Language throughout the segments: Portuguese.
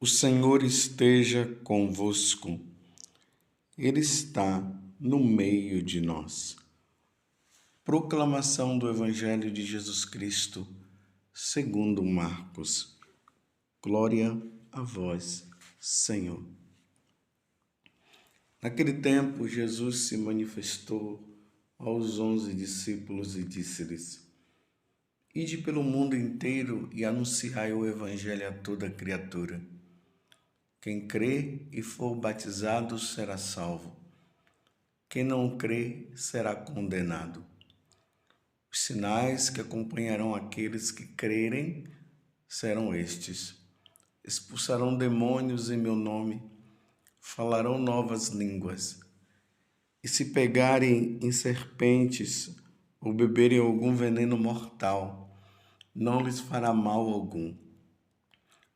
O Senhor esteja convosco, Ele está no meio de nós. Proclamação do Evangelho de Jesus Cristo, segundo Marcos. Glória a vós, Senhor. Naquele tempo, Jesus se manifestou aos 11 discípulos e disse-lhes: Ide pelo mundo inteiro e anunciai o Evangelho a toda criatura. Quem crê e for batizado será salvo. Quem não crê será condenado. Os sinais que acompanharão aqueles que crerem serão estes: expulsarão demônios em meu nome, falarão novas línguas. E se pegarem em serpentes ou beberem algum veneno mortal, não lhes fará mal algum.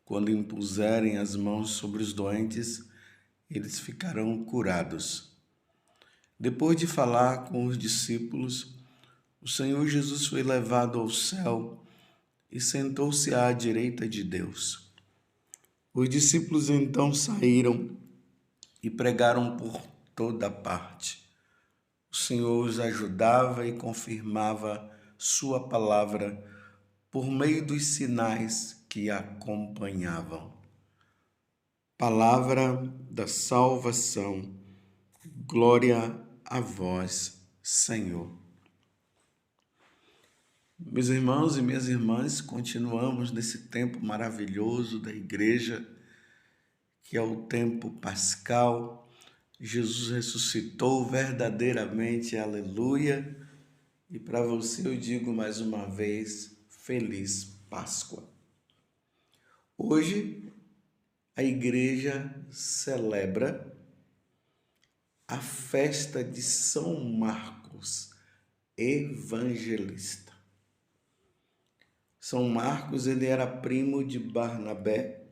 Quando impuserem as mãos sobre os doentes, eles ficarão curados. Depois de falar com os discípulos, o Senhor Jesus foi levado ao céu e sentou-se à direita de Deus. Os discípulos então saíram e pregaram por toda parte. O Senhor os ajudava e confirmava sua palavra por meio dos sinais que acompanhavam. Palavra da salvação. Glória a vós, Senhor. Meus irmãos e minhas irmãs, continuamos nesse tempo maravilhoso da igreja, que é o tempo pascal. Jesus ressuscitou verdadeiramente, aleluia. E para você eu digo mais uma vez, feliz Páscoa. Hoje a igreja celebra a festa de São Marcos, evangelista. São Marcos, ele era primo de Barnabé,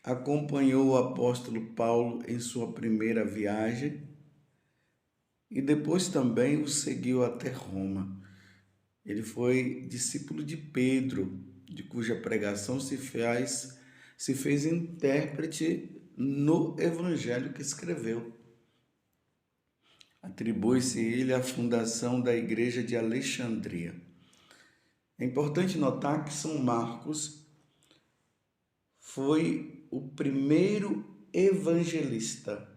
acompanhou o apóstolo Paulo em sua primeira viagem e depois também o seguiu até Roma. Ele foi discípulo de Pedro, de cuja pregação se fez intérprete no evangelho que escreveu. Atribui-se a ele a fundação da igreja de Alexandria. É importante notar que São Marcos foi o primeiro evangelista,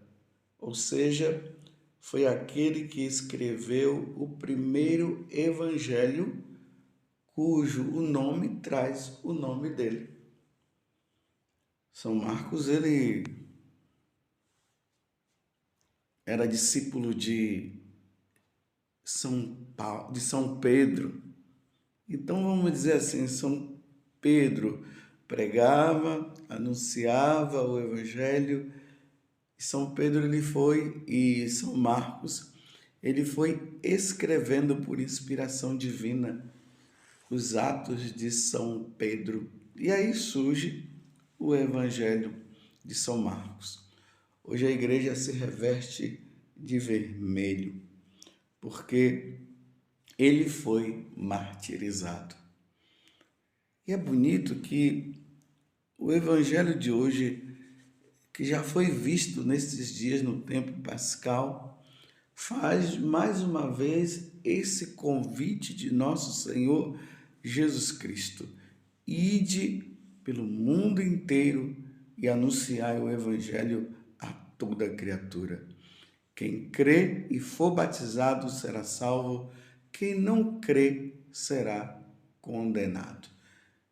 ou seja, foi aquele que escreveu o primeiro evangelho, cujo o nome traz o nome dele. São Marcos, ele era discípulo de São Pedro. Então vamos dizer assim, São Pedro pregava, anunciava o evangelho, e São Pedro e São Marcos, ele foi escrevendo por inspiração divina os atos de São Pedro. E aí surge o evangelho de São Marcos. Hoje a igreja se reveste de vermelho, porque ele foi martirizado. E é bonito que o evangelho de hoje, que já foi visto nesses dias no tempo pascal, faz mais uma vez esse convite de nosso Senhor Jesus Cristo: ide pelo mundo inteiro e anunciai o evangelho a toda criatura. Quem crê e for batizado será salvo, quem não crê será condenado.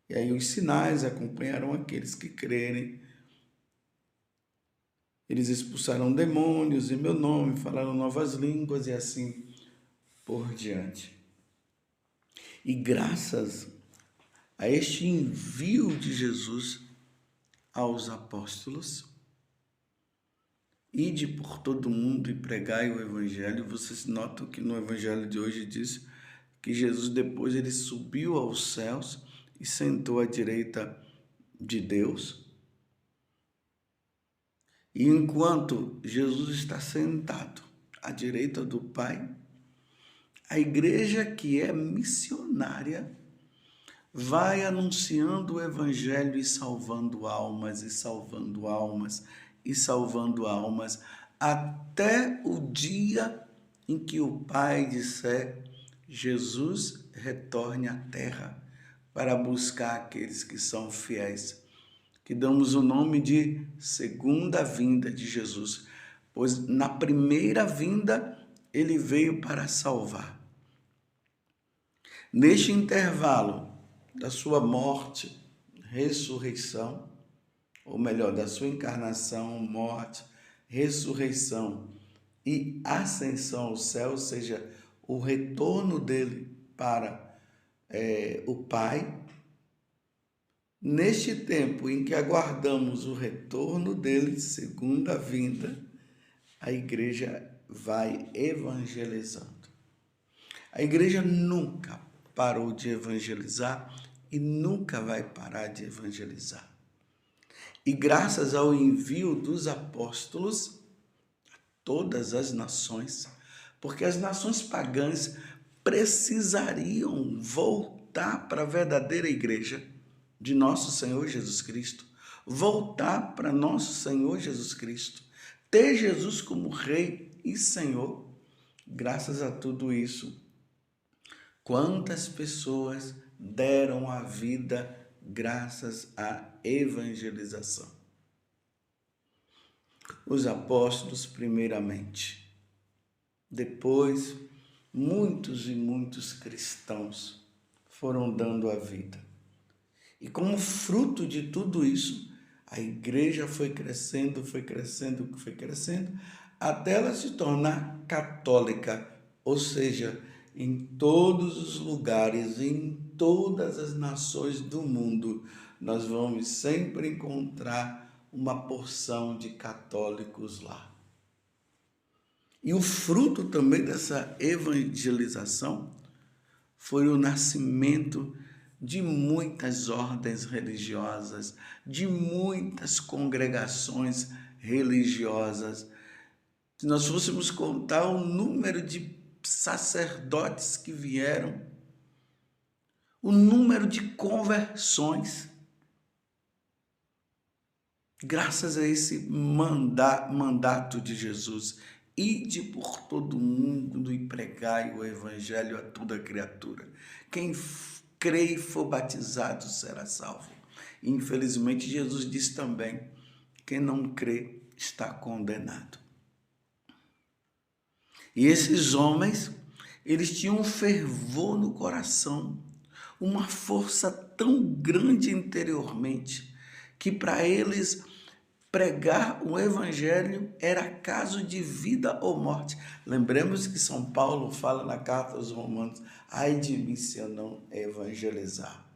E aí os sinais acompanharão aqueles que crerem. Eles expulsarão demônios em meu nome, falaram novas línguas e assim por diante. E graças a este envio de Jesus aos apóstolos, ide por todo mundo e pregai o evangelho. Vocês notam que no evangelho de hoje diz que Jesus depois ele subiu aos céus e sentou à direita de Deus. E enquanto Jesus está sentado à direita do Pai, a igreja que é missionária vai anunciando o evangelho e salvando almas, e salvando almas, e salvando almas, até o dia em que o Pai disser: Jesus retorne à terra para buscar aqueles que são fiéis, que damos o nome de segunda vinda de Jesus, pois na primeira vinda ele veio para salvar. Neste intervalo da sua morte, ressurreição, ou melhor, da sua encarnação, morte, ressurreição e ascensão ao céu, ou seja, o retorno dele para o Pai, neste tempo em que aguardamos o retorno dele, segunda vinda, a igreja vai evangelizando. A igreja nunca parou de evangelizar e nunca vai parar de evangelizar. E graças ao envio dos apóstolos a todas as nações, porque as nações pagãs precisariam voltar para a verdadeira igreja de nosso Senhor Jesus Cristo, voltar para nosso Senhor Jesus Cristo, ter Jesus como Rei e Senhor. Graças a tudo isso, quantas pessoas deram a vida graças à evangelização? Os apóstolos, primeiramente. Depois, muitos e muitos cristãos foram dando a vida. E como fruto de tudo isso, a igreja foi crescendo, foi crescendo, foi crescendo, até ela se tornar católica, ou seja, em todos os lugares, em todas as nações do mundo, nós vamos sempre encontrar uma porção de católicos lá. E o fruto também dessa evangelização foi o nascimento de muitas ordens religiosas, de muitas congregações religiosas. Se nós fôssemos contar o número de sacerdotes que vieram, o número de conversões, graças a esse mandato de Jesus: ide por todo mundo e pregai o evangelho a toda criatura. Quem crê e for batizado será salvo. Infelizmente, Jesus diz também: quem não crê está condenado. E esses homens, eles tinham um fervor no coração, uma força tão grande interiormente, que para eles pregar o evangelho era caso de vida ou morte. Lembremos que São Paulo fala na carta aos Romanos: ai de mim se eu não evangelizar.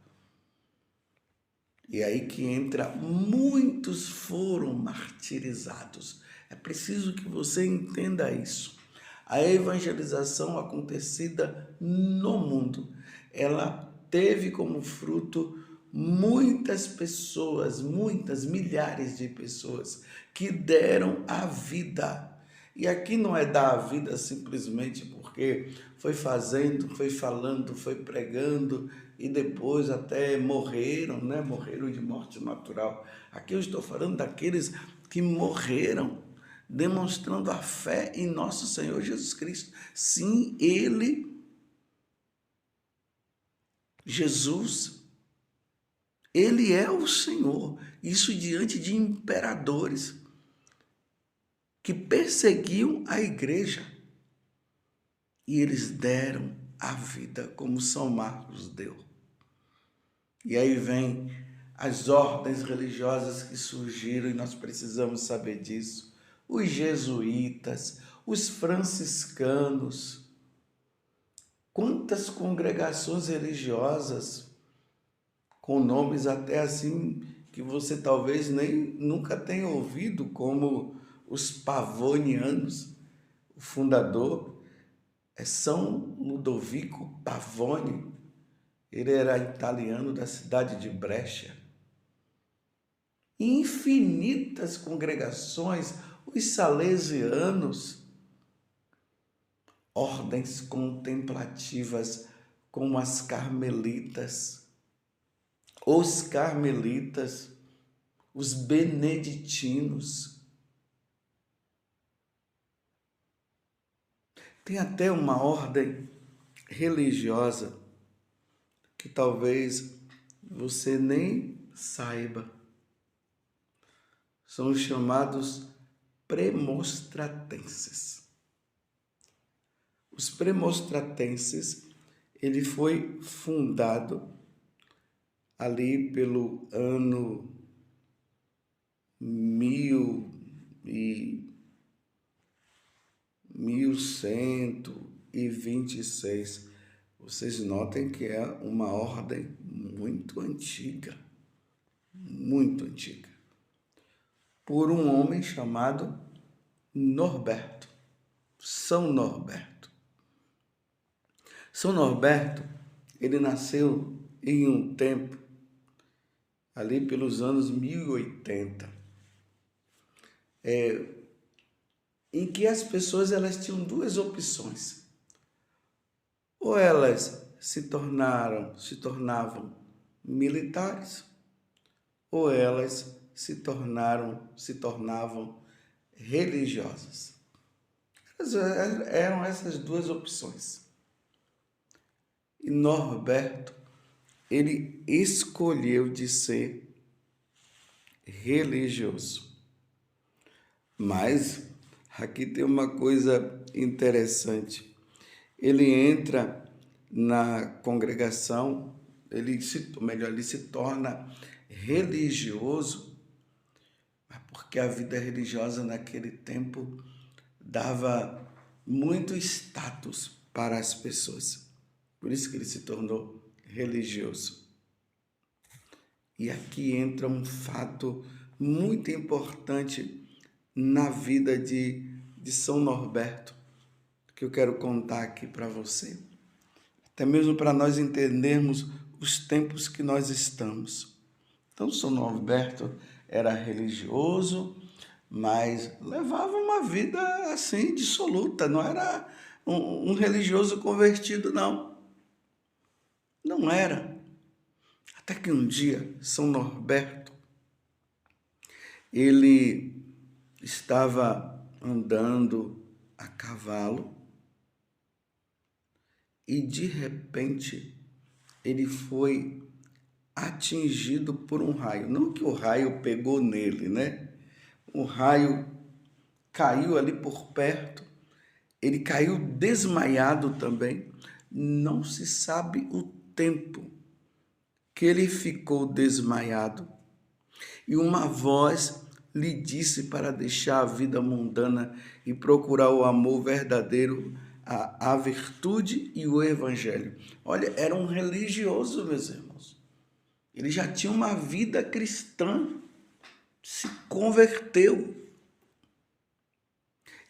E aí que entra: muitos foram martirizados. É preciso que você entenda isso. A evangelização acontecida no mundo, ela teve como fruto muitas pessoas, muitas, milhares de pessoas que deram a vida. E aqui não é dar a vida simplesmente porque foi fazendo, foi falando, foi pregando e depois até morreram, né? Morreram de morte natural. Aqui eu estou falando daqueles que morreram demonstrando a fé em nosso Senhor Jesus Cristo. Sim, Ele, Jesus, Ele é o Senhor. Isso diante de imperadores que perseguiam a igreja. E eles deram a vida, como São Marcos deu. E aí vem as ordens religiosas que surgiram, e nós precisamos saber disso. Os jesuítas, os franciscanos, quantas congregações religiosas, com nomes até assim que você talvez nem nunca tenha ouvido, como os Pavonianos. O fundador é São Ludovico Pavone, ele era italiano da cidade de Brescia. Infinitas congregações, os salesianos, ordens contemplativas como as carmelitas, os carmelitas, os beneditinos. Tem até uma ordem religiosa que talvez você nem saiba. São os chamados premostratenses. Os premostratenses, ele foi fundado ali pelo ano 1126. Vocês notem que é uma ordem muito antiga, por um homem chamado Norberto, São Norberto. São Norberto, ele nasceu em um tempo, ali pelos anos 1080, em que as pessoas elas tinham duas opções. Ou elas se tornavam militares, ou elas se tornavam religiosas. Eram essas duas opções. E Norberto, ele escolheu de ser religioso. Mas aqui tem uma coisa interessante. Ele entra na congregação, ele se torna religioso, porque a vida religiosa naquele tempo dava muito status para as pessoas. Por isso que ele se tornou religioso. E aqui entra um fato muito importante na vida de São Norberto, que eu quero contar aqui para você. Até mesmo para nós entendermos os tempos que nós estamos. Então, São Norberto era religioso, mas levava uma vida assim, dissoluta. Não era um religioso convertido, não. Não era. Até que um dia, São Norberto, ele estava andando a cavalo e, de repente, ele foi atingido por um raio. Não que o raio pegou nele, né? O raio caiu ali por perto. Ele caiu desmaiado também. Não se sabe o tempo que ele ficou desmaiado. E uma voz lhe disse para deixar a vida mundana e procurar o amor verdadeiro, a virtude e o evangelho. Olha, era um religioso, meus irmãos. Ele já tinha uma vida cristã, se converteu.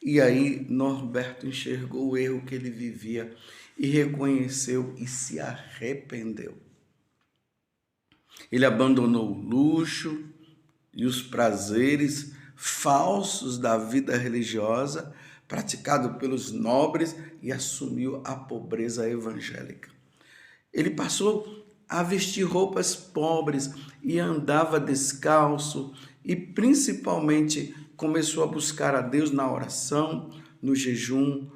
E aí Norberto enxergou o erro que ele vivia e reconheceu e se arrependeu. Ele abandonou o luxo e os prazeres falsos da vida religiosa praticado pelos nobres e assumiu a pobreza evangélica. Ele passou a vestir roupas pobres e andava descalço e principalmente começou a buscar a Deus na oração, no jejum,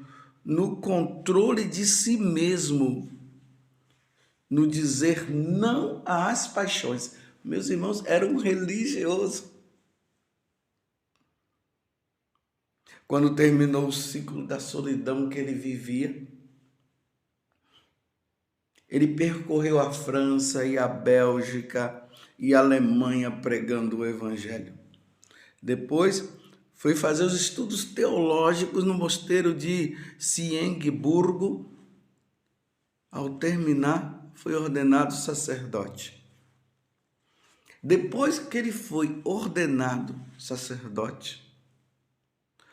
no controle de si mesmo, no dizer não às paixões. Meus irmãos, era um religioso. Quando terminou o ciclo da solidão que ele vivia, ele percorreu a França e a Bélgica e a Alemanha pregando o evangelho. Depois foi fazer os estudos teológicos no mosteiro de Cienburgo. Ao terminar, foi ordenado sacerdote. Depois que ele foi ordenado sacerdote,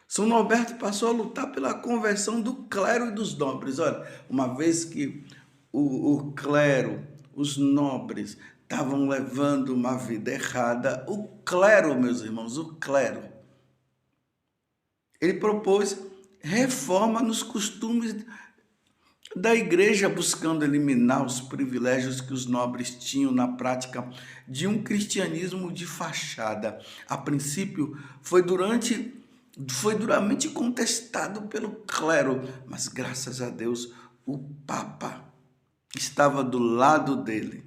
São Norberto passou a lutar pela conversão do clero e dos nobres. Olha, uma vez que o clero, os nobres, estavam levando uma vida errada, o clero, meus irmãos, o clero, ele propôs reforma nos costumes da igreja, buscando eliminar os privilégios que os nobres tinham na prática de um cristianismo de fachada. A princípio, foi duramente contestado pelo clero, mas graças a Deus, o Papa estava do lado dele.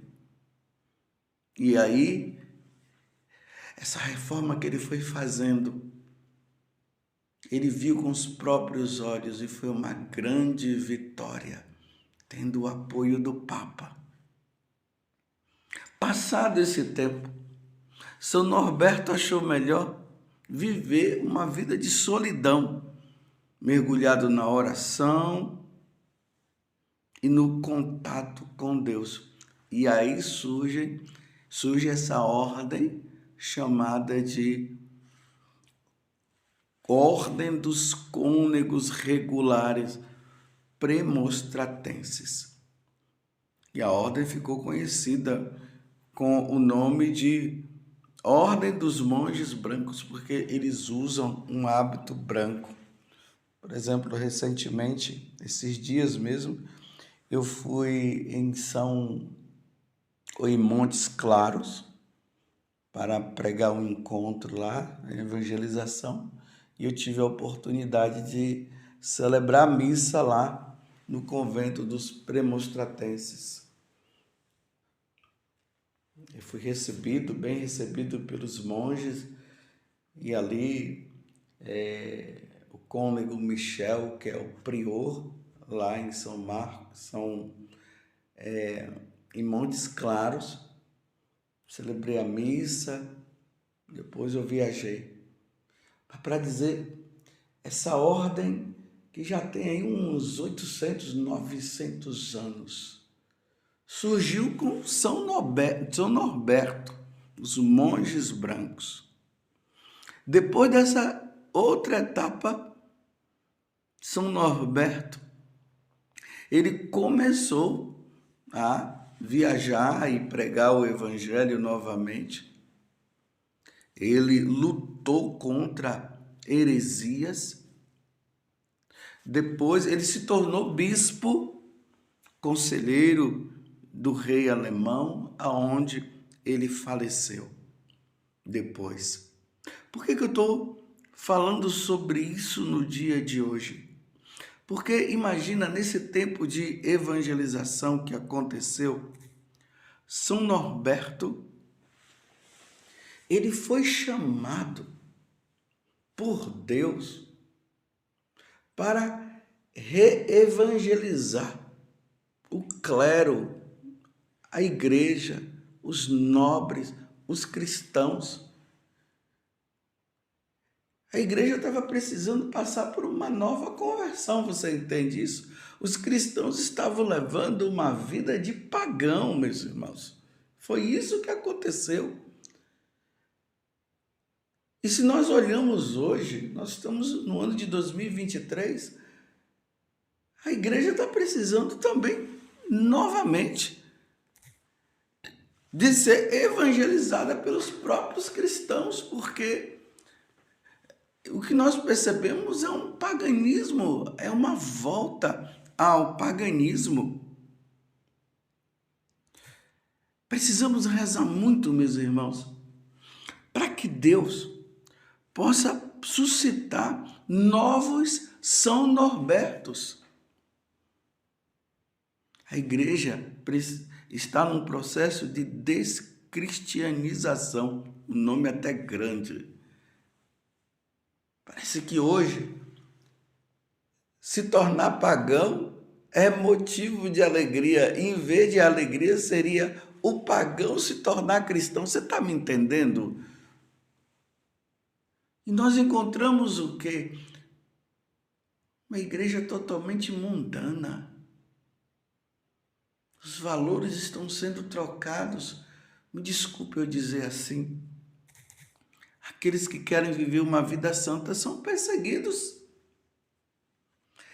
E aí, essa reforma que ele foi fazendo, ele viu com os próprios olhos e foi uma grande vitória, tendo o apoio do Papa. Passado esse tempo, São Norberto achou melhor viver uma vida de solidão, mergulhado na oração e no contato com Deus. E aí surge essa ordem chamada de Ordem dos Cônegos Regulares Premonstratenses. E a ordem ficou conhecida com o nome de Ordem dos Monges Brancos, porque eles usam um hábito branco. Por exemplo, recentemente, esses dias mesmo, eu fui em Montes Claros para pregar um encontro lá, a evangelização, e eu tive a oportunidade de celebrar a missa lá no convento dos Premonstratenses. Eu fui bem recebido pelos monges, e ali o cônego Michel, que é o prior lá em São Marcos, em Montes Claros, celebrei a missa, depois eu viajei. Para dizer, essa ordem que já tem aí uns 800, 900 anos, surgiu com São Norberto, os monges brancos. Depois dessa outra etapa, São Norberto, ele começou a viajar e pregar o evangelho novamente. Ele lutou contra heresias. Depois ele se tornou bispo, conselheiro do rei alemão, aonde ele faleceu depois. Por que eu estou falando sobre isso no dia de hoje? Porque imagina, nesse tempo de evangelização que aconteceu, São Norberto, ele foi chamado por Deus para reevangelizar o clero, a igreja, os nobres, os cristãos. A igreja estava precisando passar por uma nova conversão, você entende isso? Os cristãos estavam levando uma vida de pagão, meus irmãos. Foi isso que aconteceu. E se nós olhamos hoje, nós estamos no ano de 2023, a igreja está precisando também, novamente, de ser evangelizada pelos próprios cristãos, porque o que nós percebemos é um paganismo, é uma volta ao paganismo. Precisamos rezar muito, meus irmãos, para que Deus possa suscitar novos São Norbertos. A igreja está num processo de descristianização, um nome até grande. Parece que hoje se tornar pagão é motivo de alegria. Em vez de alegria, seria o pagão se tornar cristão. Você está me entendendo? E nós encontramos o quê? Uma igreja totalmente mundana. Os valores estão sendo trocados. Me desculpe eu dizer assim. Aqueles que querem viver uma vida santa são perseguidos.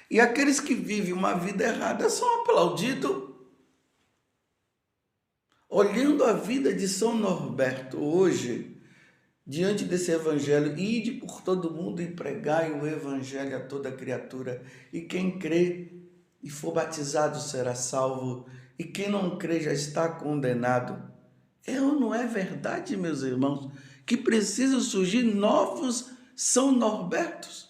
E aqueles que vivem uma vida errada são aplaudidos. Olhando a vida de São Norberto hoje, diante desse evangelho, ide por todo mundo e pregai o evangelho a toda criatura. E quem crê e for batizado será salvo, e quem não crê já está condenado. É ou não é verdade, meus irmãos, que precisam surgir novos São Norbertos?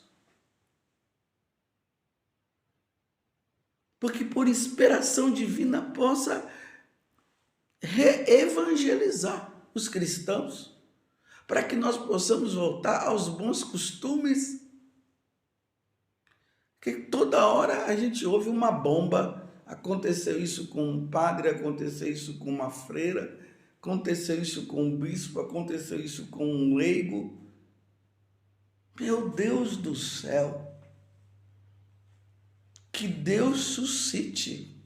Porque por inspiração divina possa reevangelizar os cristãos, para que nós possamos voltar aos bons costumes. Que toda hora a gente ouve uma bomba. Aconteceu isso com um padre, aconteceu isso com uma freira, aconteceu isso com um bispo, aconteceu isso com um leigo. Meu Deus do céu! Que Deus suscite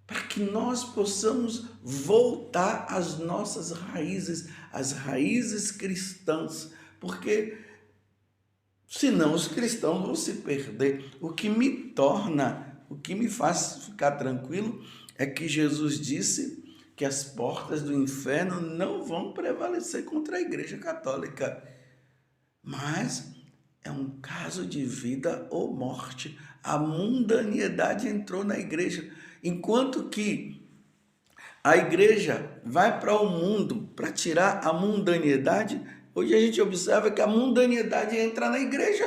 para que nós possamos voltar às nossas raízes, às raízes cristãs, porque senão os cristãos vão se perder. O que me faz ficar tranquilo é que Jesus disse que as portas do inferno não vão prevalecer contra a Igreja Católica. Mas é um caso de vida ou morte. A mundanidade entrou na igreja. Enquanto que a igreja vai para o mundo para tirar a mundanidade, hoje a gente observa que a mundanidade entra na igreja.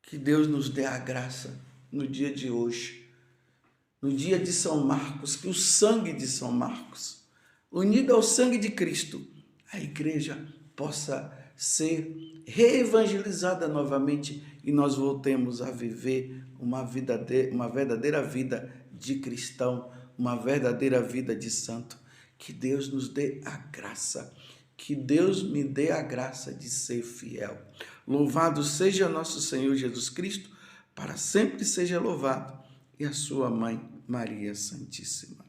Que Deus nos dê a graça no dia de hoje, no dia de São Marcos, que o sangue de São Marcos, unido ao sangue de Cristo, a igreja possa ser reevangelizada novamente e nós voltemos a viver uma verdadeira vida de cristão, uma verdadeira vida de santo. Que Deus nos dê a graça, que Deus me dê a graça de ser fiel. Louvado seja nosso Senhor Jesus Cristo, para sempre seja louvado, e a sua mãe, Maria Santíssima.